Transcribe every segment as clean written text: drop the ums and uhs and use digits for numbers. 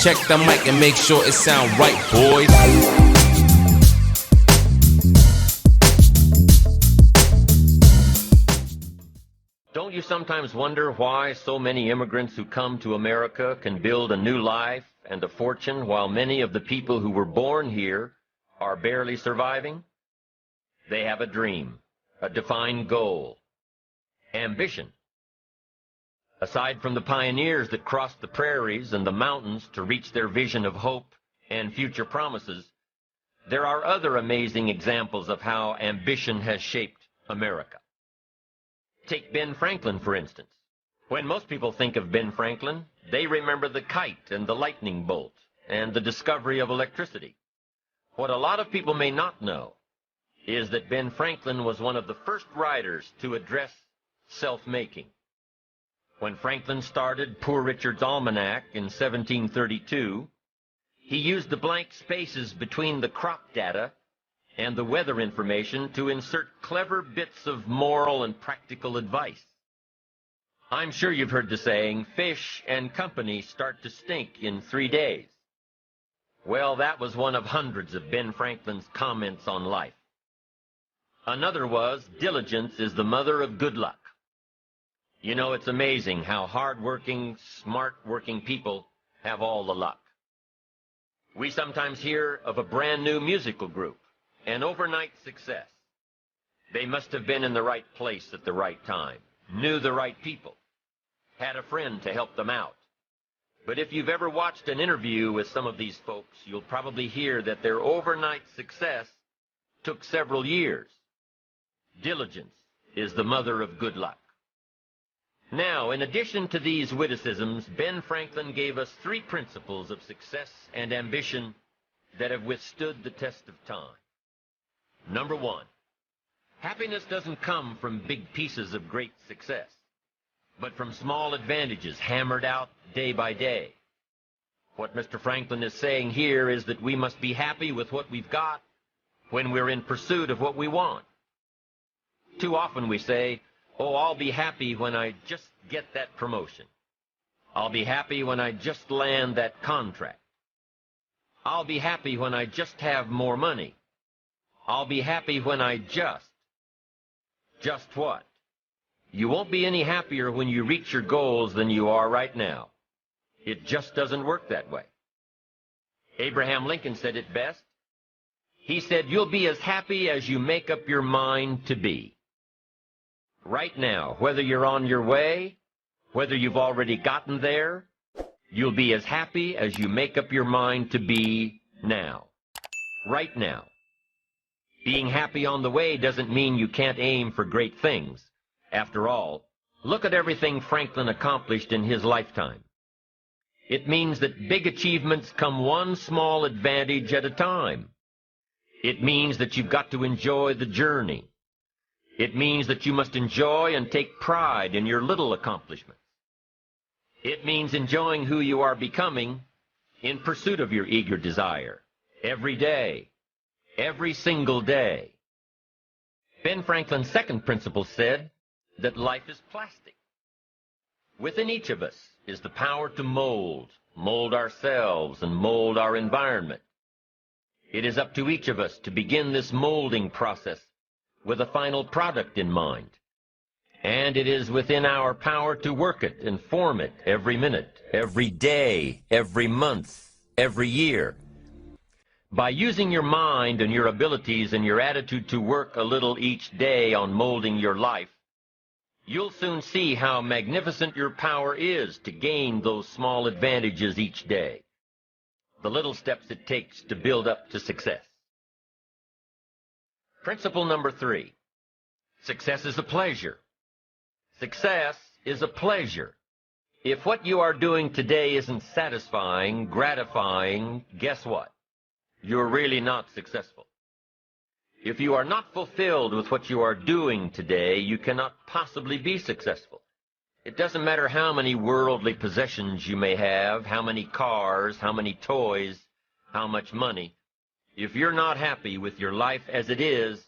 Check the mic and make sure it sound right, boys. Don't you sometimes wonder why so many immigrants who come to America can build a new life and a fortune while many of the people who were born here are barely surviving? They have a dream, a defined goal, ambition. Aside from the pioneers that crossed the prairies and the mountains to reach their vision of hope and future promises, there are other amazing examples of how ambition has shaped America. Take Ben Franklin, for instance. When most people think of Ben Franklin, they remember the kite and the lightning bolt and the discovery of electricity. What a lot of people may not know is that Ben Franklin was one of the first writers to address self-making. When Franklin started Poor Richard's Almanac in 1732, he used the blank spaces between the crop data and the weather information to insert clever bits of moral and practical advice. I'm sure you've heard the saying, fish and company start to stink in 3 days. Well, that was one of hundreds of Ben Franklin's comments on life. Another was, diligence is the mother of good luck. You know, it's amazing how hard-working, smart-working people have all the luck. We sometimes hear of a brand-new musical group, an overnight success. They must have been in the right place at the right time, knew the right people, had a friend to help them out. But if you've ever watched an interview with some of these folks, you'll probably hear that their overnight success took several years. Diligence is the mother of good luck. Now, in addition to these witticisms, Ben Franklin gave us 3 principles of success and ambition that have withstood the test of time. Number 1, happiness doesn't come from big pieces of great success, but from small advantages hammered out day by day. What Mr. Franklin is saying here is that we must be happy with what we've got when we're in pursuit of what we want. Too often we say, oh, I'll be happy when I just get that promotion. I'll be happy when I just land that contract. I'll be happy when I just have more money. I'll be happy when I just what? You won't be any happier when you reach your goals than you are right now. It just doesn't work that way. Abraham Lincoln said it best. He said, you'll be as happy as you make up your mind to be. Right now, whether you're on your way, whether you've already gotten there, you'll be as happy as you make up your mind to be now. Right now. Being happy on the way doesn't mean you can't aim for great things. After all, look at everything Franklin accomplished in his lifetime. It means that big achievements come one small advantage at a time. It means that you've got to enjoy the journey. It means that you must enjoy and take pride in your little accomplishments. It means enjoying who you are becoming in pursuit of your eager desire, every day, every single day. Ben Franklin's second principle said that life is plastic. Within each of us is the power to mold ourselves and mold our environment. It is up to each of us to begin this molding process with a final product in mind. And it is within our power to work it and form it every minute, every day, every month, every year. By using your mind and your abilities and your attitude to work a little each day on molding your life, you'll soon see how magnificent your power is to gain those small advantages each day, the little steps it takes to build up to success. Principle number 3, success is a pleasure. Success is a pleasure. If what you are doing today isn't satisfying, gratifying, guess what? You're really not successful. If you are not fulfilled with what you are doing today, you cannot possibly be successful. It doesn't matter how many worldly possessions you may have, how many cars, how many toys, how much money. If you're not happy with your life as it is,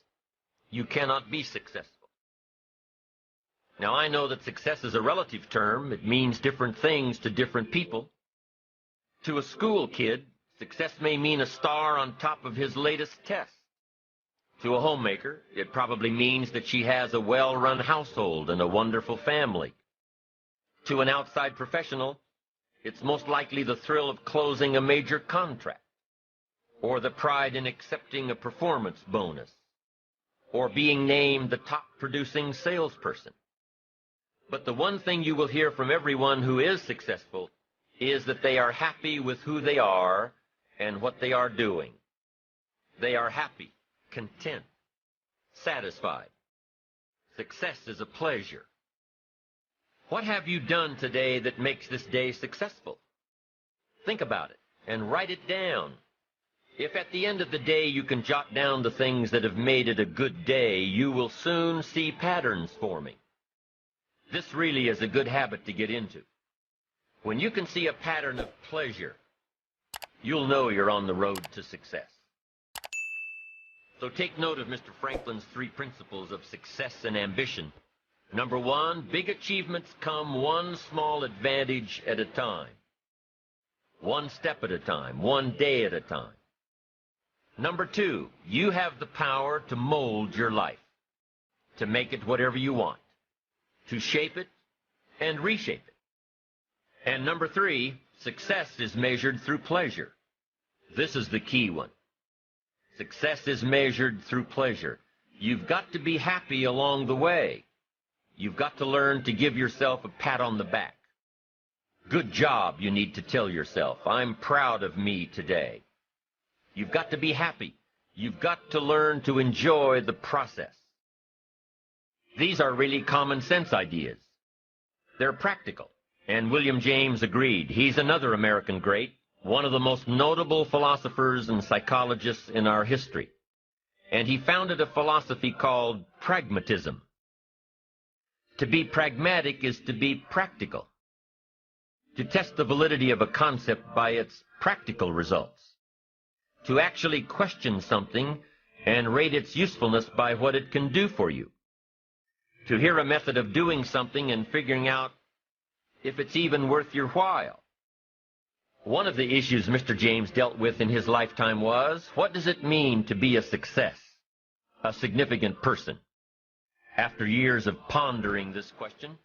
you cannot be successful. Now, I know that success is a relative term. It means different things to different people. To a school kid, success may mean a star on top of his latest test. To a homemaker, it probably means that she has a well-run household and a wonderful family. To an outside professional, it's most likely the thrill of closing a major contract, or the pride in accepting a performance bonus, or being named the top producing salesperson. But the one thing you will hear from everyone who is successful is that they are happy with who they are and what they are doing. They are happy, content, satisfied. Success is a pleasure. What have you done today that makes this day successful? Think about it and write it down. If at the end of the day you can jot down the things that have made it a good day, you will soon see patterns forming. This really is a good habit to get into. When you can see a pattern of pleasure, you'll know you're on the road to success. So take note of Mr. Franklin's 3 principles of success and ambition. Number 1, big achievements come one small advantage at a time. One step at a time, one day at a time. Number 2, you have the power to mold your life, to make it whatever you want, to shape it and reshape it. And number 3, success is measured through pleasure. This is the key one. Success is measured through pleasure. You've got to be happy along the way. You've got to learn to give yourself a pat on the back. Good job, you need to tell yourself. I'm proud of me today. You've got to be happy. You've got to learn to enjoy the process. These are really common sense ideas. They're practical, and William James agreed. He's another American great, one of the most notable philosophers and psychologists in our history. And he founded a philosophy called pragmatism. To be pragmatic is to be practical, to test the validity of a concept by its practical results, to actually question something and rate its usefulness by what it can do for you, to hear a method of doing something and figuring out if it's even worth your while. One of the issues Mr. James dealt with in his lifetime was, what does it mean to be a success, a significant person? After years of pondering this question,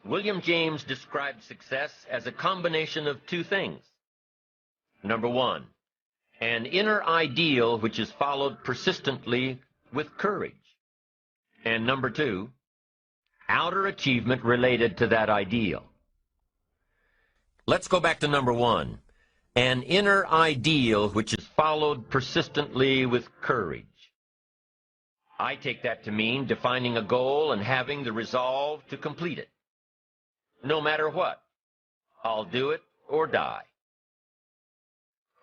William James described success as a combination of 2 things. Number 1, an inner ideal which is followed persistently with courage. And number 2, outer achievement related to that ideal. Let's go back to number 1, an inner ideal which is followed persistently with courage. I take that to mean defining a goal and having the resolve to complete it. No matter what, I'll do it or die.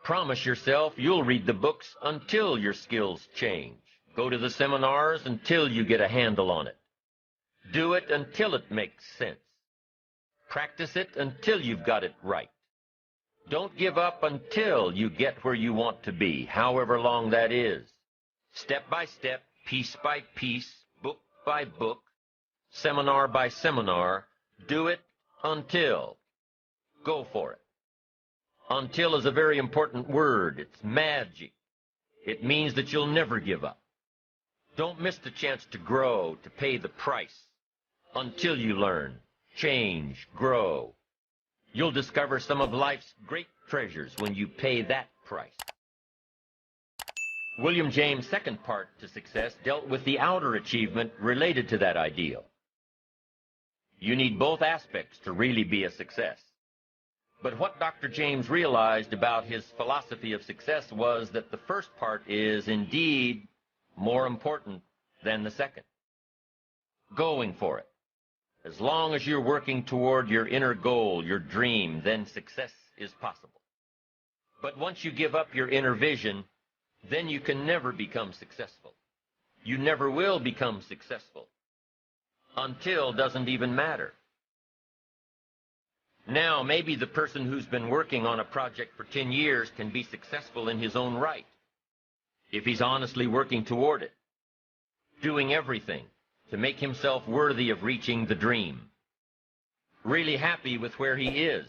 Promise yourself you'll read the books until your skills change. Go to the seminars until you get a handle on it. Do it until it makes sense. Practice it until you've got it right. Don't give up until you get where you want to be, however long that is. Step by step, piece by piece, book by book, seminar by seminar, do it until. Go for it. Until is a very important word. It's magic. It means that you'll never give up. Don't miss the chance to grow, to pay the price. Until you learn, change, grow. You'll discover some of life's great treasures when you pay that price. William James' second part to success dealt with the outer achievement related to that ideal. You need both aspects to really be a success. But what Dr. James realized about his philosophy of success was that the first part is indeed more important than the second. Going for it. As long as you're working toward your inner goal, your dream, then success is possible. But once you give up your inner vision, then you can never become successful. You never will become successful. Until doesn't even matter. Now, maybe the person who's been working on a project for 10 years can be successful in his own right, if he's honestly working toward it, doing everything to make himself worthy of reaching the dream, really happy with where he is,